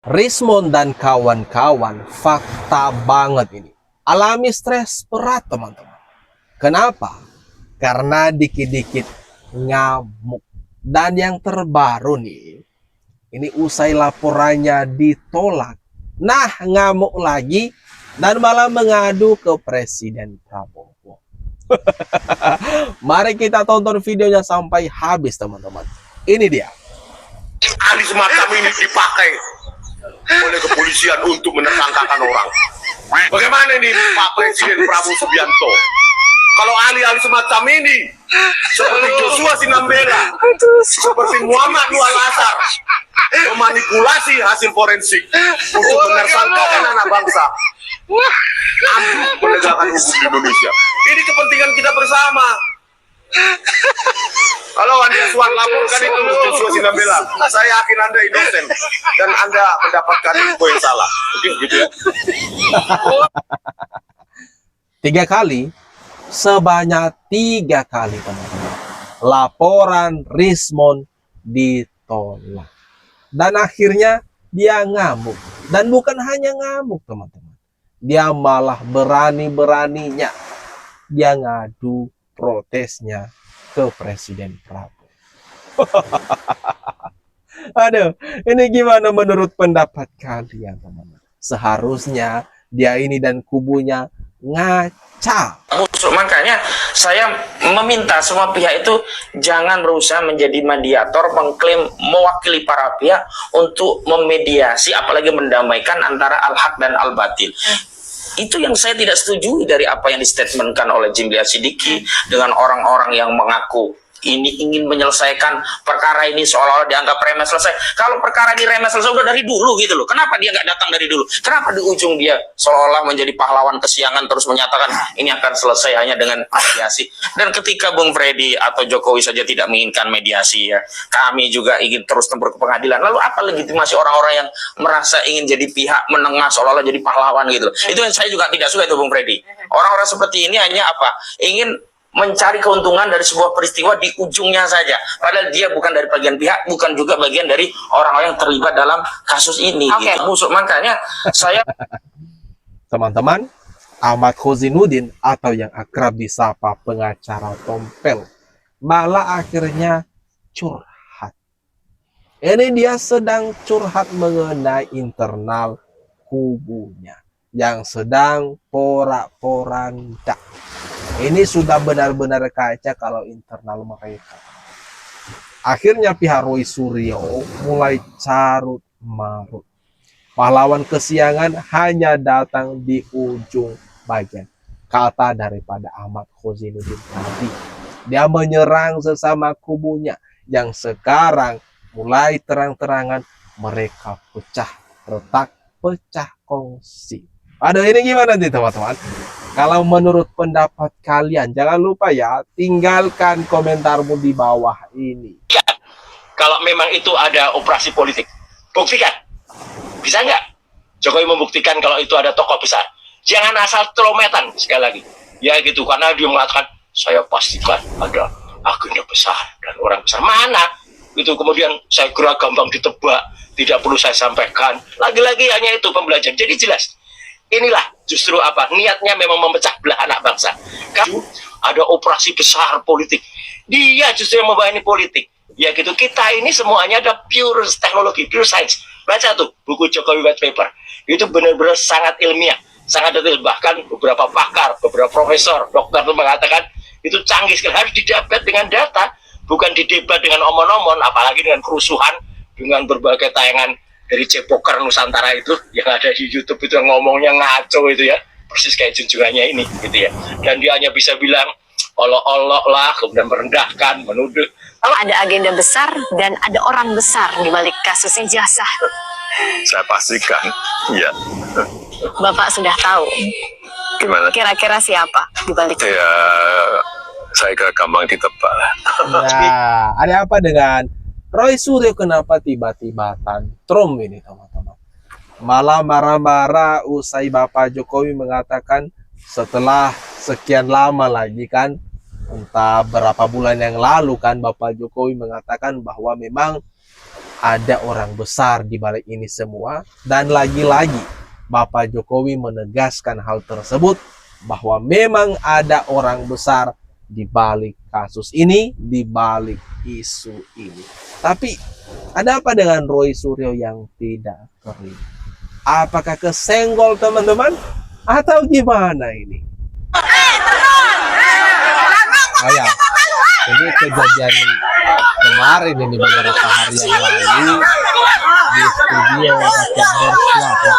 Rismond dan kawan-kawan fakta banget ini. Alami stres berat teman-teman. Kenapa? Karena dikit-dikit ngamuk. Dan yang terbaru nih, ini usai laporannya ditolak. Nah, ngamuk lagi dan malah mengadu ke Presiden Prabowo. Mari kita tonton videonya sampai habis teman-teman. Ini dia. Ahli semacam ini dipakai oleh kepolisian untuk menersangkakan orang. Bagaimana ini Pak Presiden Prabowo Subianto? Kalau ahli-ahli semacam ini seperti Joshua Sinambela, seperti Muhammad Nuh Al-Azhar, memanipulasi hasil forensik untuk menersangkakan anak bangsa, ambruk penegakan hukum di Indonesia. Ini kepentingan kita bersama. Kalau Anda Suwan laporkan itu Joshua Sinambela, saya yakin Anda inosen dan Anda mendapatkan info yang salah. Oke, gitu ya. 3 kali, sebanyak 3 kali teman-teman, laporan Rismond ditolak. Dan akhirnya dia ngamuk. Dan bukan hanya ngamuk teman-teman, dia malah berani-beraninya dia ngadu protesnya ke Presiden Prabowo. Aduh, ini gimana menurut pendapat kalian teman-teman? Seharusnya dia ini dan kubunya ngaca. Makanya saya meminta semua pihak itu jangan berusaha menjadi mediator, mengklaim mewakili para pihak untuk memediasi, apalagi mendamaikan antara al-haq dan al-batil. Itu yang saya tidak setuju dari apa yang distatementkan oleh Jimli Asidiki dengan orang-orang yang mengaku ini ingin menyelesaikan perkara ini seolah-olah dianggap remeh selesai. Kalau perkara ini remeh selesai udah dari dulu gitu loh. Kenapa dia nggak datang dari dulu? Kenapa di ujung dia seolah-olah menjadi pahlawan kesiangan terus menyatakan ini akan selesai hanya dengan mediasi. Dan ketika Bung Freddy atau Jokowi saja tidak menginginkan mediasi ya, kami juga ingin terus tempur ke pengadilan. Lalu apa legitimasi orang-orang yang merasa ingin jadi pihak menengah seolah-olah jadi pahlawan gitu loh. Itu yang saya juga tidak suka itu Bung Freddy. Orang-orang seperti ini hanya apa? Ingin mencari keuntungan dari sebuah peristiwa di ujungnya saja. Padahal dia bukan dari bagian pihak, bukan juga bagian dari orang-orang yang terlibat dalam kasus ini. Okay. Gitu. Makanya saya... Teman-teman, Ahmad Khozinuddin atau yang akrab disapa pengacara Tompel malah akhirnya curhat. Ini dia sedang curhat mengenai internal kubunya yang sedang porak-poranda. Ini sudah benar-benar kaca kalau internal mereka. Akhirnya pihak Roy Suryo mulai carut marut. Pahlawan kesiangan hanya datang di ujung bagian. Kata daripada Ahmad Khozinuddin tadi. Dia menyerang sesama kubunya yang sekarang mulai terang-terangan mereka pecah retak, pecah kongsi. Aduh, ini gimana nih teman-teman? Kalau menurut pendapat kalian, jangan lupa ya, tinggalkan komentarmu di bawah ini. Kalau memang itu ada operasi politik, buktikan. Bisa nggak Jokowi membuktikan kalau itu ada tokoh besar? Jangan asal telometan sekali lagi. Ya gitu, karena dia mengatakan, saya pastikan ada agenda besar dan orang besar. Mana? Itu kemudian saya kira gampang ditebak, tidak perlu saya sampaikan. Lagi-lagi hanya itu pembelajaran. Jadi jelas. Inilah justru apa niatnya memang memecah belah anak bangsa. Kalau ada operasi besar politik, dia justru yang membawa ini politik. Ya gitu, kita ini semuanya ada pure teknologi, pure science. Baca tuh buku Jokowi White Paper. Itu benar-benar sangat ilmiah, sangat detail. Bahkan beberapa pakar, beberapa profesor, dokter itu mengatakan itu canggih sekali. Harus didebat dengan data, bukan didebat dengan omon-omon, apalagi dengan kerusuhan, dengan berbagai tayangan dari Cepoker Nusantara itu yang ada di YouTube itu yang ngomongnya ngaco itu ya, persis kayak junjungannya ini gitu ya. Dan dia hanya bisa bilang olok-olok lah, kemudian merendahkan, menuduh. Kalau ada agenda besar dan ada orang besar di balik kasus ijazah, Saya pastikan, iya. Bapak sudah tahu Gimana? kira-kira siapa di balik itu? Ya, saya kira gampang ditebak. Nah, ada apa dengan Roy Suryo? Kenapa tiba-tiba tantrum ini teman-teman? Malah marah-marah usai Bapak Jokowi mengatakan setelah sekian lama lagi kan, entah berapa bulan yang lalu kan, Bapak Jokowi mengatakan bahwa memang ada orang besar di balik ini semua, dan lagi-lagi Bapak Jokowi menegaskan hal tersebut bahwa memang ada orang besar di balik kasus ini, di balik isu ini. Tapi ada apa dengan Roy Suryo yang tidak kering? Apakah kesenggol teman-teman? Atau gimana ini? Ya, ini kejadian kemarin ini beberapa hari yang lalu di studio Rakyat Bersuara.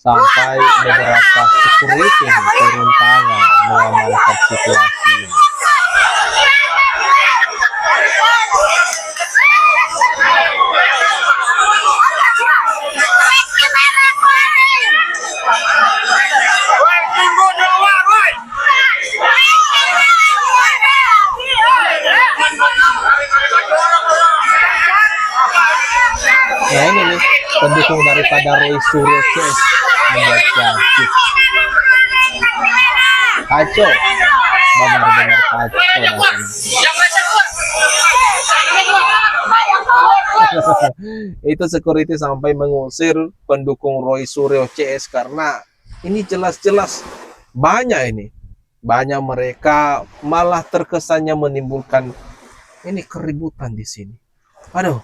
Sampai beberapa security turun tangan mengamankan situasi ini. Nah ini nih pendukung daripada Roy Suryo CS membuat cantik. Kacau, benar-benar kacau. Itu security sampai mengusir pendukung Roy Suryo CS karena ini jelas-jelas banyak mereka malah terkesannya menimbulkan ini keributan di sini. Aduh,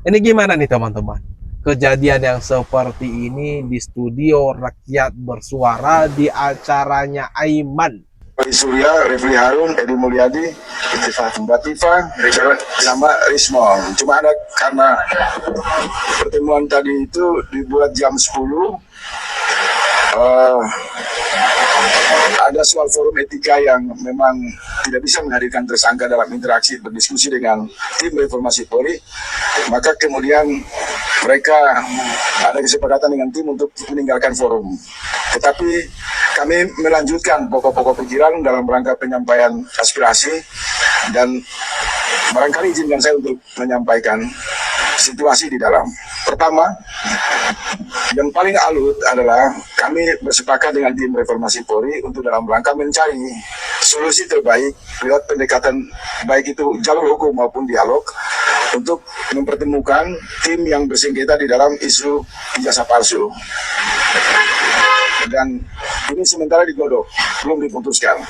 ini gimana nih teman-teman? Kejadian yang seperti ini di studio Rakyat Bersuara di acaranya Aiman. Roy Suryo, Refli Harun, Edi Mulyadi, Mbak Tifa, sama Rismo. Cuma ada karena pertemuan tadi itu dibuat jam 10. Ada soal forum etika yang memang tidak bisa menghadirkan tersangka dalam interaksi berdiskusi dengan tim reformasi Polri, maka kemudian mereka ada kesepakatan dengan tim untuk meninggalkan forum. Tetapi kami melanjutkan pokok-pokok pikiran dalam rangka penyampaian aspirasi, dan barangkali izinkan saya untuk menyampaikan situasi di dalam. Pertama, yang paling alut adalah kami bersepakat dengan tim reformasi Polri untuk dalam rangka mencari solusi terbaik lewat pendekatan baik itu jalur hukum maupun dialog untuk mempertemukan tim yang bersengketa di dalam isu ijazah palsu. Dan ini sementara digodok, belum diputuskan.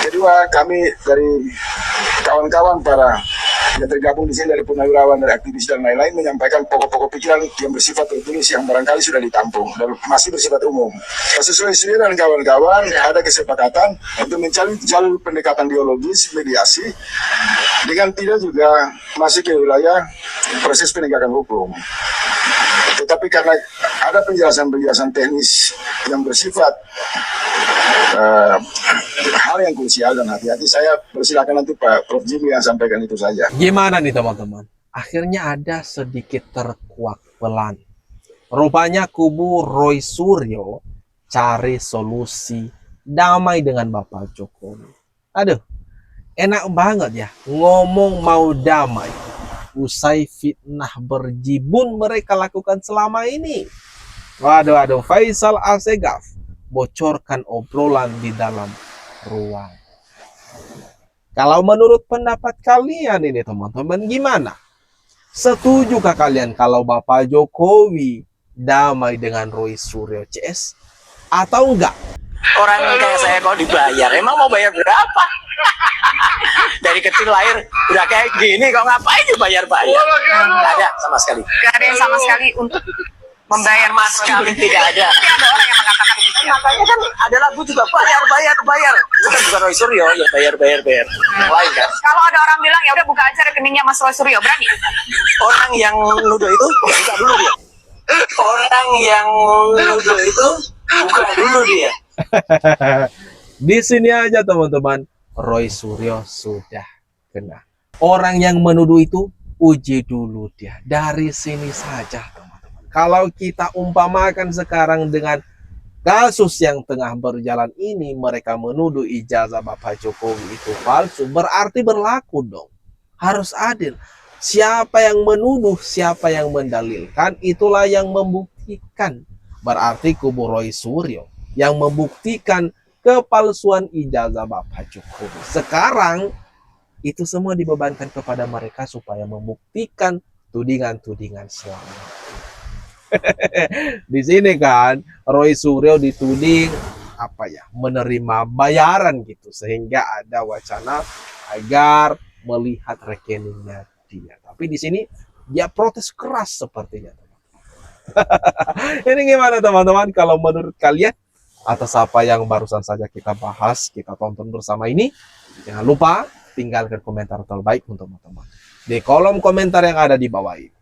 Kedua, kami dari kawan-kawan para yang tergabung di sini dari purnawirawan, dari aktivis dan lain-lain menyampaikan pokok-pokok pikiran yang bersifat tertulis yang barangkali sudah ditampung dan masih bersifat umum. Sesuai Suryo dan kawan-kawan ada kesepakatan untuk mencari jalur pendekatan ideologis, mediasi, dengan tidak juga masih ke wilayah proses penegakan hukum. Tetapi karena ada penjelasan-penjelasan teknis yang bersifat hal yang krusial dan hati-hati, saya persilakan nanti Pak Prof. Jimmy yang sampaikan itu saja. Gimana nih teman-teman? Akhirnya ada sedikit terkuak pelan. Rupanya kubu Roy Suryo cari solusi damai dengan Bapak Jokowi. Aduh, enak banget ya ngomong mau damai usai fitnah berjibun mereka lakukan selama ini. Waduh, Faisal Assegaf bocorkan obrolan di dalam ruang. Kalau menurut pendapat kalian ini teman-teman gimana? Setujukah kalian kalau Bapak Jokowi damai dengan Roy Suryo CS atau enggak? Orang kayak saya kalau dibayar, emang mau bayar berapa? Dari kecil lahir udah kayak gini, kok ngapain dibayar-bayar? Nggak ada sama sekali. Gak ada yang sama sekali untuk membayar Sama sekali tidak ada. Tapi ada orang yang mengatakan demikian. Makanya kan ada lagu juga bayar. Itu kan bukan Roy Suryo yang bayar. Yang lain kan. Kalau ada orang bilang ya udah buka aja rekeningnya Mas Roy Suryo, berani? Orang yang nuduh itu buka dulu dia. Orang yang nuduh itu buka dulu dia. Di sini aja teman-teman, Roy Suryo sudah kena. Orang yang menuduh itu uji dulu dia. Dari sini saja teman-teman. Kalau kita umpamakan sekarang dengan kasus yang tengah berjalan ini, mereka menuduh ijazah Bapak Jokowi itu palsu, berarti berlaku dong. harus adil. Siapa yang menuduh, siapa yang mendalilkan, itulah yang membuktikan. Berarti kubu Roy Suryo yang membuktikan kepalsuan ijazah Bapak Jokowi. Sekarang itu semua dibebankan kepada mereka supaya membuktikan tudingan-tudingan selama. Di sini kan Roy Suryo dituding menerima bayaran gitu, sehingga ada wacana agar melihat rekeningnya dia. Tapi di sini dia protes keras sepertinya. Ini gimana teman-teman? Kalau menurut kalian atas apa yang barusan saja kita bahas, kita tonton bersama ini, jangan lupa tinggalkan komentar terbaik untuk teman-teman di kolom komentar yang ada di bawah ini.